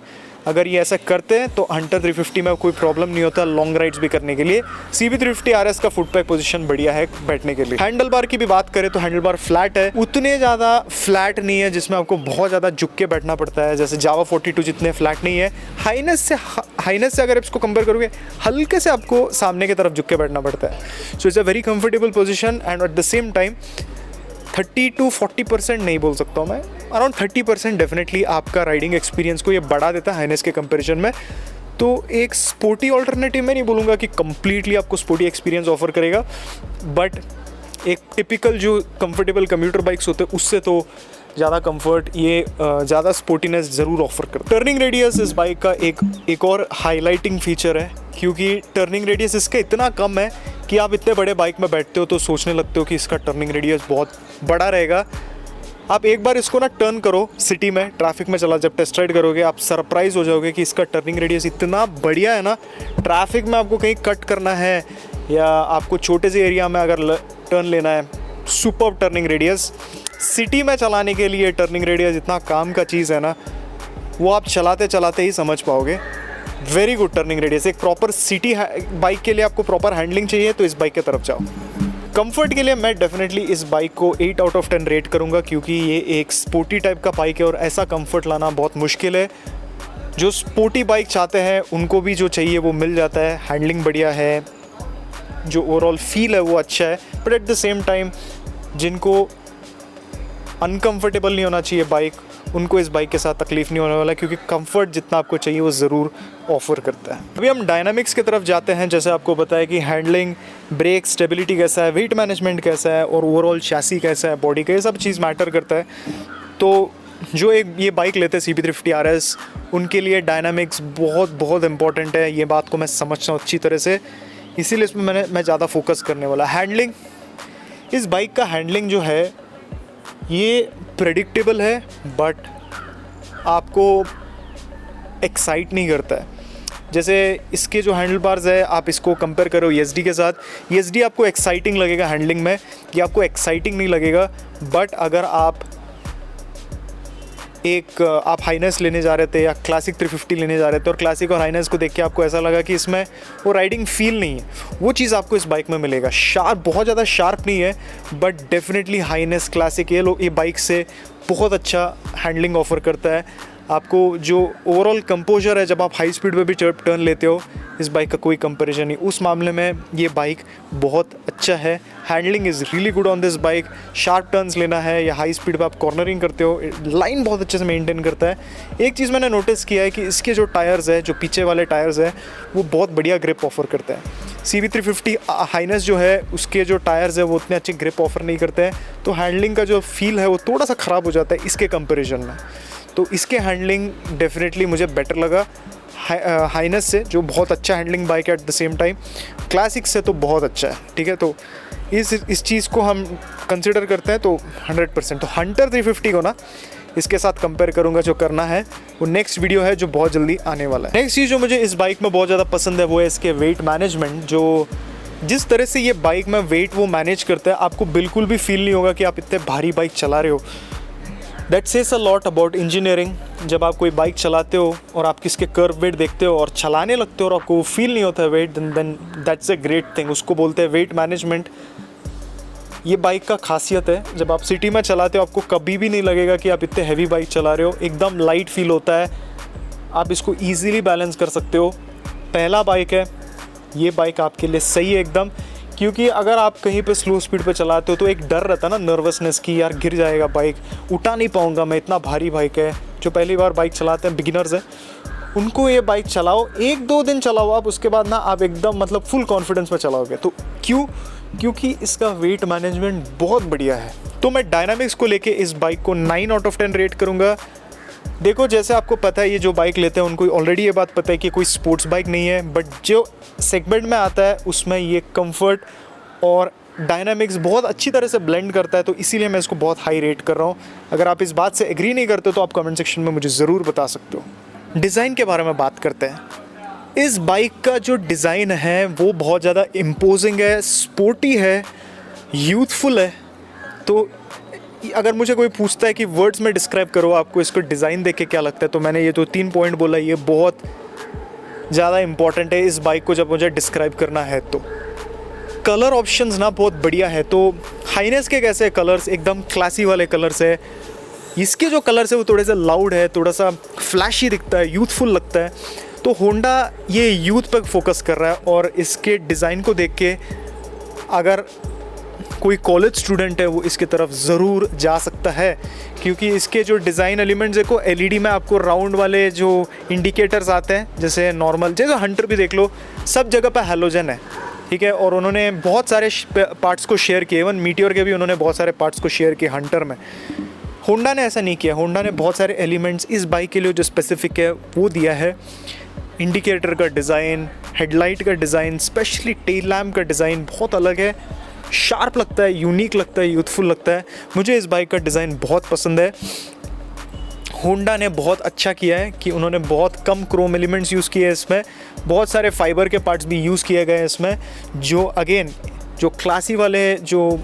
अगर ये ऐसा करते हैं तो हंटर 350 में कोई प्रॉब्लम नहीं होता लॉन्ग राइड्स भी करने के लिए। CB350 RS का फुटपैक पोजीशन बढ़िया है बैठने के लिए। हैंडल बार की भी बात करें तो हैंडल बार फ्लैट है, उतने ज़्यादा फ्लैट नहीं है जिसमें आपको बहुत ज़्यादा झुक के बैठना पड़ता है, जैसे जावा 42 जितने फ्लैट नहीं है। हाइनेस से अगर इसको कंपेयर करोगे, हल्के से आपको सामने की तरफ झुक के बैठना पड़ता है। So it's a very comfortable position and at the same time 30-40% नहीं बोल सकता हूँ मैं, अराउंड 30% डेफिनेटली आपका राइडिंग एक्सपीरियंस को ये बढ़ा देता है हाइनेस के कंपैरिजन में। तो एक स्पोर्टी ऑल्टरनेटिव मैं नहीं बोलूँगा कि कंप्लीटली आपको स्पोर्टी एक्सपीरियंस ऑफर करेगा, बट एक टिपिकल जो कंफर्टेबल कम्यूटर बाइक्स होते हैं उससे तो ज़्यादा कंफर्ट ये ज़्यादा स्पोर्टीनेस ज़रूर ऑफर करता है। टर्निंग रेडियस इस बाइक का एक और हाईलाइटिंग फीचर है, क्योंकि टर्निंग रेडियस इसका इतना कम है कि आप इतने बड़े बाइक में बैठते हो तो सोचने लगते हो कि इसका टर्निंग रेडियस बहुत बड़ा रहेगा। आप एक बार इसको ना टर्न करो सिटी में, ट्रैफिक में चला, जब टेस्ट राइड करोगे आप सरप्राइज हो जाओगे कि इसका टर्निंग रेडियस इतना बढ़िया है ना। ट्रैफिक में आपको कहीं कट करना है या आपको छोटे से एरिया में अगर टर्न लेना है, सुपर्ब टर्निंग रेडियस। सिटी में चलाने के लिए टर्निंग रेडियस इतना काम का चीज़ है ना, वो आप चलाते चलाते ही समझ पाओगे। Very good turning radius. एक प्रॉपर सिटी बाइक के लिए आपको प्रॉपर हैंडलिंग चाहिए तो इस बाइक की तरफ जाओ। कंफर्ट के लिए मैं डेफिनेटली इस बाइक को 8 आउट ऑफ 10 रेट करूंगा, क्योंकि ये एक स्पोर्टी टाइप का बाइक है और ऐसा कंफर्ट लाना बहुत मुश्किल है। जो स्पोर्टी बाइक चाहते हैं उनको भी जो चाहिए वो मिल जाता है। हैंडलिंग बढ़िया है, जो ओवरऑल फील है वो अच्छा है, but at the same time जिनको अनकंफर्टेबल नहीं होना चाहिए बाइक, उनको इस बाइक के साथ तकलीफ नहीं होने वाला, क्योंकि कंफर्ट जितना आपको चाहिए वो ज़रूर ऑफर करता है। अभी हम डायनामिक्स की तरफ जाते हैं। जैसे आपको बताया कि हैंडलिंग, ब्रेक, स्टेबिलिटी कैसा है, वेट मैनेजमेंट कैसा है और ओवरऑल चैसी कैसा है, बॉडी का, ये सब चीज़ मैटर करता है। तो जो ये बाइक लेते हैं CB350 RS, उनके लिए डायनामिक्स बहुत बहुत इंपॉर्टेंट है। ये बात को मैं समझता हूँ अच्छी तरह से, इसीलिए इसमें मैं ज़्यादा फोकस करने वाला। हैंडलिंग, इस बाइक का हैंडलिंग जो है ये प्रेडिक्टेबल है, बट आपको एक्साइट नहीं करता है। जैसे इसके जो हैंडल बार्स है, आप इसको कंपेयर करो ESD के साथ, ESD आपको एक्साइटिंग लगेगा हैंडलिंग में, ये आपको एक्साइटिंग नहीं लगेगा। बट अगर आप आप हाइनेस लेने जा रहे थे या क्लासिक 350 लेने जा रहे थे और क्लासिक और हाइनेस को देख के आपको ऐसा लगा कि इसमें वो राइडिंग फील नहीं है, वो चीज़ आपको इस बाइक में मिलेगा। शार्प, बहुत ज़्यादा शार्प नहीं है, बट डेफिनेटली हाइनेस, क्लासिक ये बाइक से बहुत अच्छा हैंडलिंग ऑफर करता है। आपको जो ओवरऑल कंपोजर है जब आप हाई स्पीड पे भी टर्न लेते हो, इस बाइक का कोई कंपैरिजन नहीं। उस मामले में ये बाइक बहुत अच्छा है। Handling is really good on this bike. Sharp turns लेना है या हाई स्पीड पे आप कॉर्नरिंग करते हो, लाइन बहुत अच्छे से मेंटेन करता है। एक चीज़ मैंने नोटिस किया है कि इसके जो टायर्स है, जो पीछे वाले टायर्स हैं, वो बहुत बढ़िया ग्रिप ऑफर करते हैं। CB350 हाइनेस जो है उसके जो टायर्स है वो उतने अच्छे ग्रिप ऑफर नहीं करते हैं, तो हैंडलिंग का जो फील है वो थोड़ा सा ख़राब हो जाता है इसके कंपैरिजन में। तो इसके हैंडलिंग डेफिनेटली मुझे बेटर लगा हाइनेस से, जो बहुत अच्छा हैंडलिंग बाइक है। At the same time classic से तो बहुत अच्छा है, ठीक है। तो इस चीज़ को हम कंसिडर करते हैं तो 100%। तो हंटर 350 को ना इसके साथ कंपेयर करूँगा जो करना है। वो नेक्स्ट वीडियो है जो बहुत जल्दी आने वाला है। नेक्स्ट चीज़ जो मुझे इस बाइक में बहुत ज़्यादा पसंद है वो है इसके वेट मैनेजमेंट। जो जिस तरह से ये बाइक में वेट वो मैनेज करता है, आपको बिल्कुल भी फील नहीं होगा कि आप इतने भारी बाइक चला रहे हो। That says a lot about engineering. जब आप कोई बाइक चलाते हो और आप किसके कर्व वेट देखते हो और चलाने लगते हो और आपको फील नहीं होता है weight, then that's a great thing. उसको बोलते हैं वेट मैनेजमेंट। ये बाइक का खासियत है, जब आप सिटी में चलाते हो आपको कभी भी नहीं लगेगा कि आप इतने हैवी बाइक चला रहे हो, एकदम लाइट फील होता है। आप इसको ईजिली बैलेंस कर सकते हो। पहला बाइक है, ये बाइक आपके लिए सही है एकदम, क्योंकि अगर आप कहीं पे स्लो स्पीड पे चलाते हो तो एक डर रहता है ना, नर्वसनेस की, यार गिर जाएगा बाइक, उठा नहीं पाऊँगा मैं, इतना भारी बाइक है। जो पहली बार बाइक चलाते हैं, बिगिनर्स हैं, उनको ये बाइक चलाओ, 1-2 दिन चलाओ आप, उसके बाद ना आप एकदम मतलब फुल कॉन्फिडेंस में चलाओगे। तो क्योंकि इसका वेट मैनेजमेंट बहुत बढ़िया है। तो मैं डायनामिक्स को लेके इस बाइक को 9 आउट ऑफ 10 रेट करूँगा। देखो, जैसे आपको पता है ये जो बाइक लेते हैं उनको ऑलरेडी ये बात पता है कि कोई स्पोर्ट्स बाइक नहीं है, बट जो सेगमेंट में आता है उसमें ये कंफर्ट और डायनामिक्स बहुत अच्छी तरह से ब्लेंड करता है, तो इसीलिए मैं इसको बहुत हाई रेट कर रहा हूँ। अगर आप इस बात से एग्री नहीं करते तो आप कमेंट सेक्शन में मुझे ज़रूर बता सकते हो। डिज़ाइन के बारे में बात करते हैं। इस बाइक का जो डिज़ाइन है वो बहुत ज़्यादा इम्पोजिंग है, स्पोर्टी है, यूथफुल है। तो अगर मुझे कोई पूछता है कि वर्ड्स में डिस्क्राइब करो आपको इसको डिज़ाइन देख के क्या लगता है, तो मैंने ये तो 3 पॉइंट बोला, ये बहुत ज़्यादा इंपॉर्टेंट है इस बाइक को जब मुझे डिस्क्राइब करना है। तो कलर ऑप्शंस ना बहुत बढ़िया है। तो हाइनेस के कैसे कलर्स, एकदम क्लासी वाले कलर्स है। इसके जो कलर्स है वो थोड़े से लाउड है, थोड़ा सा फ्लैशी दिखता है, यूथफुल लगता है। तो होंडा ये यूथ पर फोकस कर रहा है और इसके डिज़ाइन को देख के अगर कोई कॉलेज स्टूडेंट है वो इसके तरफ ज़रूर जा सकता है, क्योंकि इसके जो डिज़ाइन एलिमेंट्स देखो, एलईडी में आपको राउंड वाले जो इंडिकेटर्स आते हैं, जैसे नॉर्मल, जैसे हंटर भी देख लो, सब जगह पे हैलोजन है, ठीक है। और उन्होंने बहुत सारे पार्ट्स को शेयर किए, इवन मीटियोर के भी उन्होंने बहुत सारे पार्ट्स को शेयर किए हंटर में। होंडा ने ऐसा नहीं किया। होंडा ने बहुत सारे एलिमेंट्स इस बाइक के लिए जो स्पेसिफिक है वो दिया है। इंडिकेटर का डिज़ाइन, हेडलाइट का डिज़ाइन, स्पेशली टेल लैम्प का डिज़ाइन बहुत अलग है, शार्प लगता है, यूनिक लगता है, यूथफुल लगता है। मुझे इस बाइक का डिज़ाइन बहुत पसंद है। होंडा ने बहुत अच्छा किया है कि उन्होंने बहुत कम क्रोम एलिमेंट्स यूज़ किए हैं इसमें, बहुत सारे फाइबर के पार्ट्स भी यूज़ किए गए हैं इसमें, जो अगेन जो क्लासी वाले, जो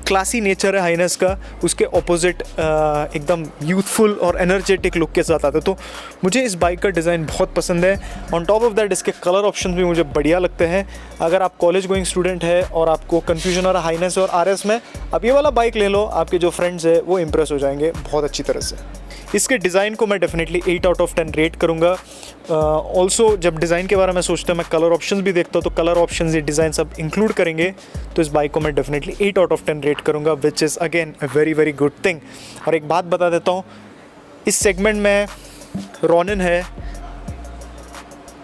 क्लासी नेचर है हाइनेस का, उसके ऑपोजिट एकदम यूथफुल और एनर्जेटिक लुक के साथ आता है। तो मुझे इस बाइक का डिज़ाइन बहुत पसंद है। ऑन टॉप ऑफ दैट इसके कलर ऑप्शन भी मुझे बढ़िया लगते हैं। अगर आप कॉलेज गोइंग स्टूडेंट है और आपको कन्फ्यूजन हो रहा है हाइनेस और आरएस में, आप ये वाला बाइक ले लो, आपके जो फ्रेंड्स है वो इम्प्रेस हो जाएंगे बहुत अच्छी तरह से। इसके डिज़ाइन को मैं डेफिनेटली 8 आउट ऑफ 10 रेट करूँगा। ऑल्सो जब डिज़ाइन के बारे में सोचता हूँ मैं कलर ऑप्शंस भी देखता हूँ, तो कलर ऑप्शंस ये डिज़ाइन सब इंक्लूड करेंगे, तो इस बाइक को मैं डेफिनेटली 8 आउट ऑफ 10 रेट करूँगा, which is again a very very good thing. और एक बात बता देता हूँ, इस सेगमेंट में रॉनिन है।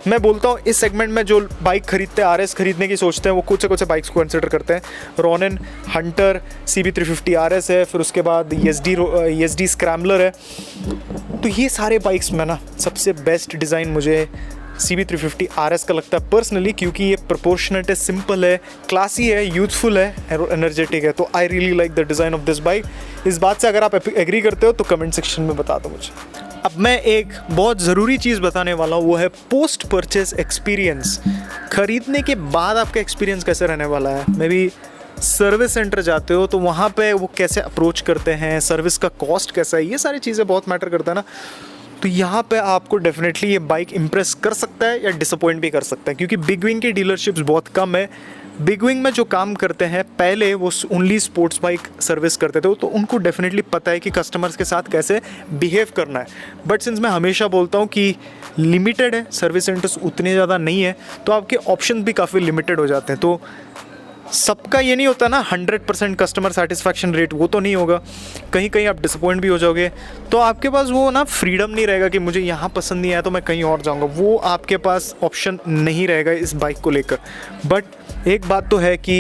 मैं बोलता हूँ इस सेगमेंट में जो बाइक खरीदते हैं, आरएस खरीदने की सोचते हैं, वो कुछ से बाइक्स को कंसिडर करते हैं। रॉनिन, हंटर, CB350 RS है, फिर उसके बाद ESD स्क्रैम्बलर है। तो ये सारे बाइक्स में ना सबसे बेस्ट डिज़ाइन मुझे CB350 RS का लगता है पर्सनली, क्योंकि ये प्रोपोर्शनेट है, सिंपल है, क्लासी है, यूथफुल है और एनर्जेटिक है। तो आई really like the design of this bike. इस बात से अगर आप एग्री करते हो तो कमेंट सेक्शन में बता दो मुझे। अब मैं एक बहुत ज़रूरी चीज़ बताने वाला हूँ, वो है पोस्ट परचेज एक्सपीरियंस। ख़रीदने के बाद आपका एक्सपीरियंस कैसे रहने वाला है। मे बी सर्विस सेंटर जाते हो तो वहाँ पे वो कैसे अप्रोच करते हैं, सर्विस का कॉस्ट कैसा है, ये सारी चीज़ें बहुत मैटर करता है ना। तो यहाँ पे आपको डेफिनेटली ये बाइक इम्प्रेस कर सकता है या डिसअपॉइंट भी कर सकता है, क्योंकि बिग विंग की डीलरशिप्स बहुत कम है। बिग विंग में जो काम करते हैं, पहले वो ओनली स्पोर्ट्स बाइक सर्विस करते थे, तो उनको डेफिनेटली पता है कि कस्टमर्स के साथ कैसे बिहेव करना है। बट सिंस मैं हमेशा बोलता हूँ कि लिमिटेड है, सर्विस सेंटर्स उतने ज़्यादा नहीं है, तो आपके ऑप्शन भी काफ़ी लिमिटेड हो जाते हैं। तो सबका ये नहीं होता ना 100% कस्टमर सेटिस्फैक्शन रेट, वो तो नहीं होगा, कहीं कहीं आप डिसअपॉइंट भी हो जाओगे। तो आपके पास वो ना फ्रीडम नहीं रहेगा कि मुझे यहाँ पसंद नहीं आया तो मैं कहीं और जाऊँगा, वो आपके पास ऑप्शन नहीं रहेगा इस बाइक को लेकर। बट एक बात तो है कि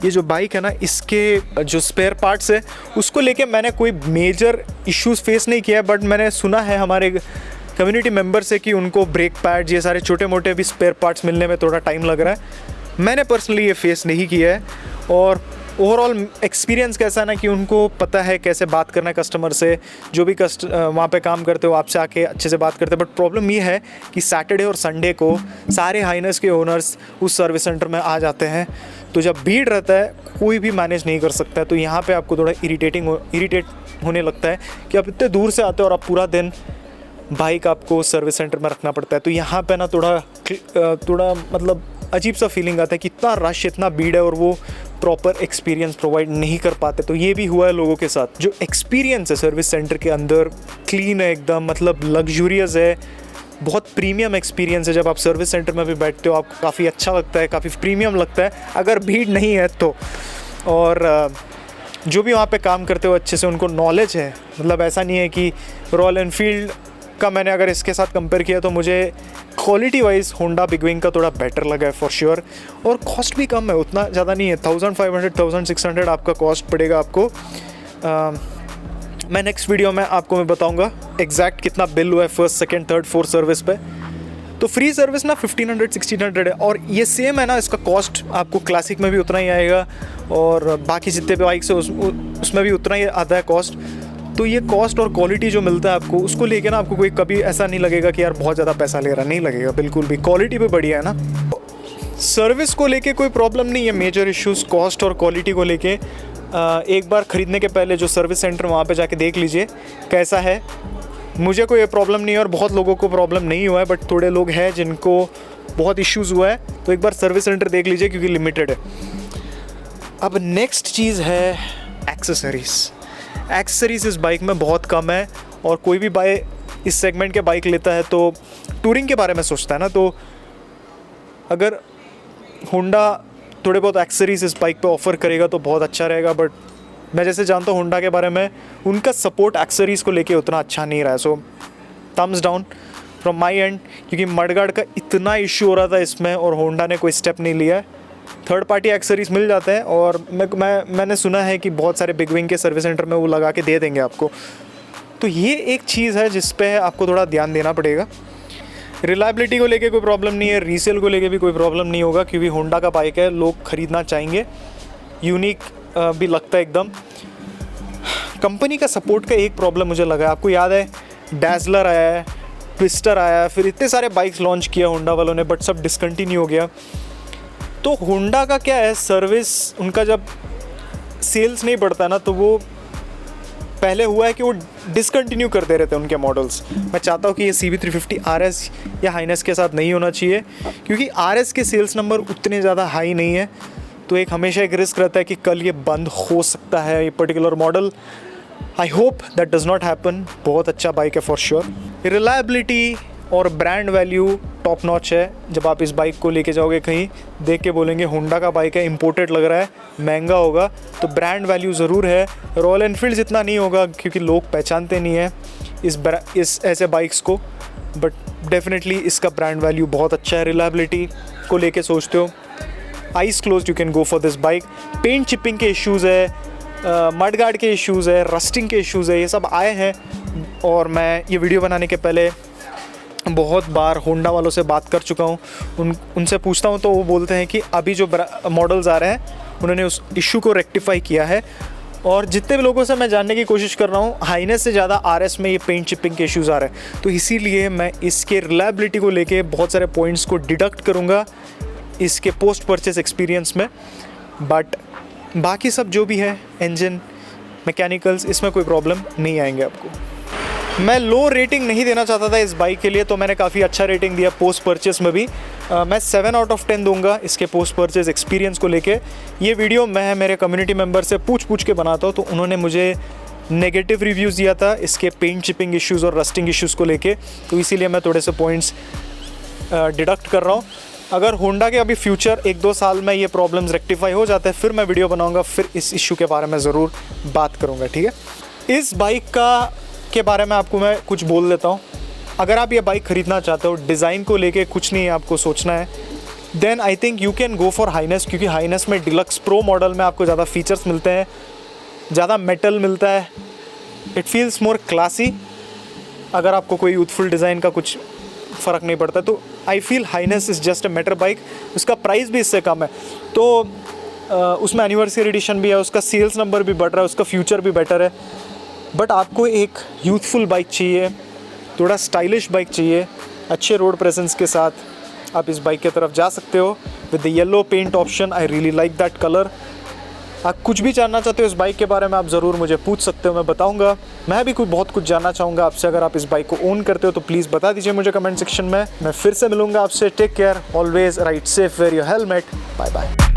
ये जो बाइक है ना, इसके जो स्पेयर पार्ट्स है उसको लेके मैंने कोई मेजर इश्यूज़ फेस नहीं किया, बट मैंने सुना है हमारे कम्युनिटी मेंबर से कि उनको ब्रेक पैड्स, ये सारे छोटे मोटे भी स्पेयर पार्ट्स मिलने में थोड़ा टाइम लग रहा है। मैंने पर्सनली ये फेस नहीं किया है। और ओवरऑल एक्सपीरियंस कैसा है ना कि उनको पता है कैसे बात करना है कस्टमर से, जो भी वहाँ पे काम करते हो आपसे आके अच्छे से बात करते हैं। बट प्रॉब्लम ये है कि सैटरडे और संडे को सारे हाइनेस के ओनर्स उस सर्विस सेंटर में आ जाते हैं, तो जब भीड़ रहता है कोई भी मैनेज नहीं कर सकता है। तो यहाँ पे आपको थोड़ा इरिटेट होने लगता है कि आप इतने दूर से आते हो और आप पूरा दिन बाइक आपको सर्विस सेंटर में रखना पड़ता है। तो यहाँ पे ना थोड़ा मतलब अजीब सा फीलिंग आता है कि इतना रश, इतना भीड़ है और वो प्रॉपर एक्सपीरियंस प्रोवाइड नहीं कर पाते। तो ये भी हुआ है लोगों के साथ। जो एक्सपीरियंस है सर्विस सेंटर के अंदर, क्लीन है एकदम, मतलब लग्जूरियस है, बहुत प्रीमियम एक्सपीरियंस है। जब आप सर्विस सेंटर में भी बैठते हो आपको काफ़ी अच्छा लगता है, काफ़ी प्रीमियम लगता है अगर भीड़ नहीं है तो। और जो भी वहाँ पे काम करते हो अच्छे से उनको नॉलेज है, मतलब ऐसा नहीं है कि रॉयल एनफील्ड का मैंने अगर इसके साथ कंपेयर किया तो मुझे quality wise Honda big wing का थोड़ा बेटर लगा है फॉर श्योर। और कॉस्ट भी कम है, उतना ज़्यादा नहीं है, 1500-1600 आपका कॉस्ट पड़ेगा आपको। मैं नेक्स्ट वीडियो में आपको मैं बताऊंगा एग्जैक्ट कितना बिल हुआ है first, second, third, fourth service पे। तो फ्री सर्विस ना 1500-1600 है, और ये सेम है ना, इसका कॉस्ट आपको क्लासिक में भी उतना ही आएगा और बाकी जितने भी बाइक्स है उसमें भी उतना ही आता है कॉस्ट। तो ये कॉस्ट और क्वालिटी जो मिलता है आपको, उसको लेके ना आपको कोई कभी ऐसा नहीं लगेगा कि यार बहुत ज़्यादा पैसा ले रहा, नहीं लगेगा बिल्कुल भी। क्वालिटी भी बढ़िया है ना। सर्विस को लेके कोई प्रॉब्लम नहीं है, मेजर इश्यूज़ कॉस्ट और क्वालिटी को लेके एक बार ख़रीदने के पहले जो सर्विस सेंटर वहाँ पे जाके देख लीजिए कैसा है। मुझे कोई प्रॉब्लम नहीं है और बहुत लोगों को प्रॉब्लम नहीं हुआ है, बट थोड़े लोग हैं जिनको बहुत इश्यूज़ हुआ है। तो एक बार सर्विस सेंटर देख लीजिए क्योंकि लिमिटेड है। अब नेक्स्ट चीज़ है एक्सेसरीज़ इस बाइक में बहुत कम है, और कोई भी इस सेगमेंट के बाइक लेता है तो टूरिंग के बारे में सोचता है ना। तो अगर होंडा थोड़े बहुत एक्सेसरीज़ इस बाइक पे ऑफ़र करेगा तो बहुत अच्छा रहेगा। बट मैं जैसे जानता हूँ होंडा के बारे में, उनका सपोर्ट एक्सेसरीज़ को लेके उतना अच्छा नहीं रहा है। सो thumbs down from my and, क्योंकि मडगार्ड का इतना इशू हो रहा था इसमें और होंडा ने कोई स्टेप नहीं लिया है। थर्ड पार्टी एक्सेसरीज़ मिल जाते हैं और मैंने सुना है कि बहुत सारे बिग विंग के सर्विस सेंटर में वो लगा के दे देंगे आपको। तो ये एक चीज़ है जिस पे आपको थोड़ा ध्यान देना पड़ेगा। रिलायबिलिटी को लेके कोई प्रॉब्लम नहीं है, रीसेल को लेके भी कोई प्रॉब्लम नहीं होगा, क्योंकि होंडा का बाइक है, लोग ख़रीदना चाहेंगे, यूनिक भी लगता है एकदम। कंपनी का सपोर्ट का एक प्रॉब्लम मुझे लगा है, आपको याद है डैज़लर आया है, ट्विस्टर आया है, फिर इतने सारे बाइक्स लॉन्च किया होंडा वालों ने, बट सब डिसकंटिन्यू हो गया। तो होंडा का क्या है, सर्विस उनका जब सेल्स नहीं बढ़ता ना, तो वो पहले हुआ है कि वो डिसकंटिन्यू करते रहते हैं उनके मॉडल्स। मैं चाहता हूँ कि ये CB350 RS या हाइनेस के साथ नहीं होना चाहिए, क्योंकि RS के सेल्स नंबर उतने ज़्यादा हाई नहीं है। तो एक हमेशा एक रिस्क रहता है कि कल ये बंद हो सकता है ये particular model. I hope that does not happen. बहुत अच्छा बाइक है फॉर श्योर। रिलायबिलिटी और ब्रांड वैल्यू टॉप नॉच है। जब आप इस बाइक को लेके जाओगे कहीं, देख के बोलेंगे होंडा का बाइक है, इंपोर्टेड लग रहा है, महंगा होगा। तो ब्रांड वैल्यू ज़रूर है। रॉयल एनफील्ड जितना नहीं होगा क्योंकि लोग पहचानते नहीं हैं इस ऐसे बाइक्स को, बट डेफिनेटली इसका ब्रांड वैल्यू बहुत अच्छा है। रिलायबिलिटी को लेके सोचते हो, eyes close you can go for this bike. Paint chipping के इश्यूज़ है, मड गार्ड के इश्यूज़ है, रस्टिंग के इश्यूज़ है, ये सब आए हैं। और मैं ये वीडियो बनाने के पहले बहुत बार होंडा वालों से बात कर चुका हूँ, उनसे पूछता हूँ तो वो बोलते हैं कि अभी जो मॉडल्स आ रहे हैं उन्होंने उस इशू को रेक्टिफाई किया है। और जितने भी लोगों से मैं जानने की कोशिश कर रहा हूँ, हाइनेस से ज़्यादा RS में ये पेंट चिपिंग के इश्यूज़ आ रहे हैं। तो इसीलिए मैं इसके रिलायबिलिटी को लेके बहुत सारे पॉइंट्स को डिडक्ट करूँगा इसके पोस्ट परचेस एक्सपीरियंस में। बट बाकी सब जो भी है, इंजन, मैकेनिकल्स, इसमें कोई प्रॉब्लम नहीं आएंगे आपको। मैं लो रेटिंग नहीं देना चाहता था इस बाइक के लिए, तो मैंने काफ़ी अच्छा रेटिंग दिया पोस्ट परचेस में भी। मैं 7 आउट ऑफ 10 दूंगा इसके पोस्ट परचेस एक्सपीरियंस को लेके। ये वीडियो मैं मेरे कम्युनिटी मेंबर से पूछ के बनाता हूँ, तो उन्होंने मुझे नेगेटिव रिव्यूज़ दिया था इसके पेंट चिपिंग इश्यूज़ और रस्टिंग इश्यूज़ को लेके। तो इसीलिए मैं थोड़े से पॉइंट्स डिडक्ट कर रहा हूँ। अगर होंडा के अभी फ्यूचर 1-2 साल में ये प्रॉब्लम्स रेक्टिफाई हो जाते हैं, फिर मैं वीडियो बनाऊँगा, फिर इस इशू के बारे में ज़रूर बात करूँगा, ठीक है। इस बाइक के बारे में आपको मैं कुछ बोल देता हूँ। अगर आप ये बाइक ख़रीदना चाहते हो, डिज़ाइन को लेके कुछ नहीं आपको सोचना है, then I think you can go for Highness, क्योंकि हाइनेस में डिलक्स प्रो मॉडल में आपको ज़्यादा फीचर्स मिलते हैं, ज़्यादा मेटल मिलता है, इट फील्स मोर क्लासी। अगर आपको कोई यूथफुल डिज़ाइन का कुछ फ़र्क नहीं पड़ता, तो I feel Highness is just a matter bike. उसका प्राइस भी इससे कम है। तो उसमें एनिवर्सरी एडिशन भी है, उसका सेल्स नंबर भी बढ़ रहा है, उसका फ्यूचर भी बेटर है। बट आपको एक यूथफुल बाइक चाहिए, थोड़ा स्टाइलिश बाइक चाहिए, अच्छे रोड प्रेजेंस के साथ आप इस बाइक की तरफ जा सकते हो with the yellow paint option. I really like that colour. आप कुछ भी जानना चाहते हो इस बाइक के बारे में आप ज़रूर मुझे पूछ सकते हो, मैं बताऊंगा। मैं भी बहुत कुछ जानना चाहूँगा आपसे। अगर आप इस बाइक को ओन करते हो तो प्लीज़ बता दीजिए मुझे कमेंट सेक्शन में। मैं फिर से मिलूंगा आपसे। Take care, always ride safe, wear your helmet. Bye bye.